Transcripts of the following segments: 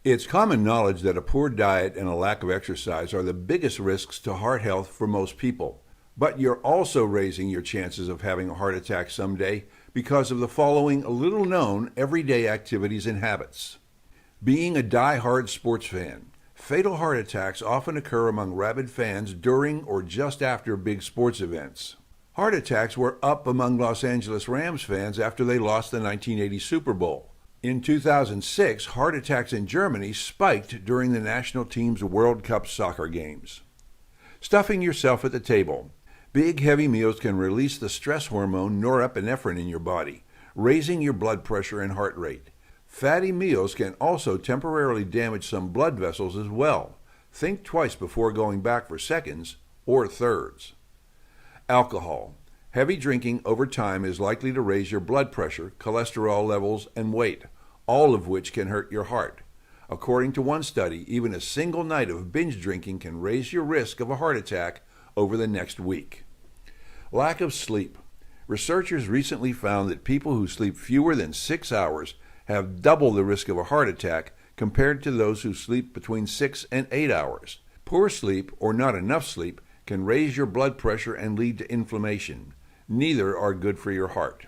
It's common knowledge that a poor diet and a lack of exercise are the biggest risks to heart health for most people. But you're also raising your chances of having a heart attack someday because of the following little known everyday activities and habits. Being a die-hard sports fan. Fatal heart attacks often occur among rabid fans during or just after big sports events. Heart attacks were up among Los Angeles Rams fans after they lost the 1980 Super Bowl. In 2006, heart attacks in Germany spiked during the national team's World Cup soccer games. Stuffing yourself at the table. Big, heavy meals can release the stress hormone norepinephrine in your body, raising your blood pressure and heart rate. Fatty meals can also temporarily damage some blood vessels as well. Think twice before going back for seconds or thirds. Alcohol. Heavy drinking over time is likely to raise your blood pressure, cholesterol levels, and weight, all of which can hurt your heart. According to one study, even a single night of binge drinking can raise your risk of a heart attack over the next week. Lack of sleep. Researchers recently found that people who sleep fewer than 6 hours have double the risk of a heart attack compared to those who sleep between 6 and 8 hours. Poor sleep, or not enough sleep, can raise your blood pressure and lead to inflammation. Neither are good for your heart.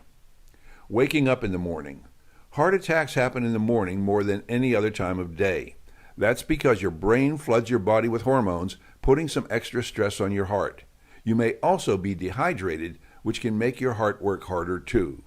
Waking up in the morning. Heart attacks happen in the morning more than any other time of day. That's because your brain floods your body with hormones, putting some extra stress on your heart. You may also be dehydrated, which can make your heart work harder too.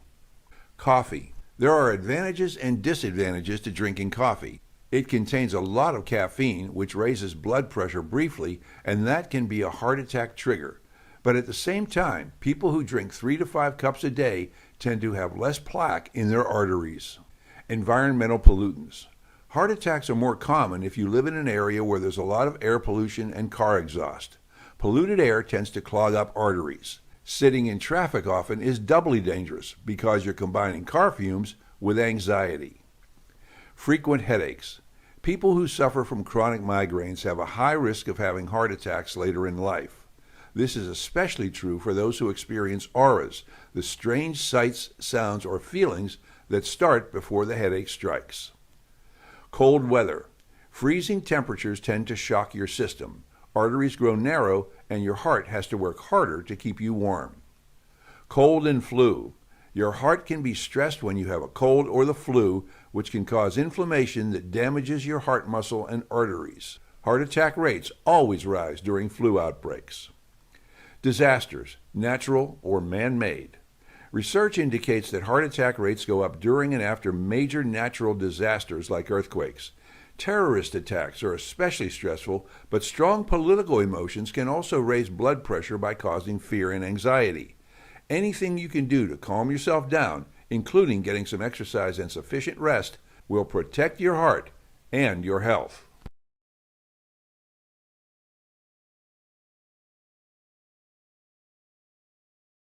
Coffee. There are advantages and disadvantages to drinking coffee. It contains a lot of caffeine, which raises blood pressure briefly, and that can be a heart attack trigger. But at the same time, people who drink 3 to 5 cups a day tend to have less plaque in their arteries. Environmental pollutants. Heart attacks are more common if you live in an area where there's a lot of air pollution and car exhaust. Polluted air tends to clog up arteries. Sitting in traffic often is doubly dangerous because you're combining car fumes with anxiety. Frequent headaches. People who suffer from chronic migraines have a high risk of having heart attacks later in life. This is especially true for those who experience auras, the strange sights, sounds, or feelings that start before the headache strikes. Cold weather. Freezing temperatures tend to shock your system. Arteries grow narrow, and your heart has to work harder to keep you warm. Cold and flu. Your heart can be stressed when you have a cold or the flu, which can cause inflammation that damages your heart muscle and arteries. Heart attack rates always rise during flu outbreaks. Disasters, natural or man-made. Research indicates that heart attack rates go up during and after major natural disasters like earthquakes. Terrorist attacks are especially stressful, but strong political emotions can also raise blood pressure by causing fear and anxiety. Anything you can do to calm yourself down, including getting some exercise and sufficient rest, will protect your heart and your health.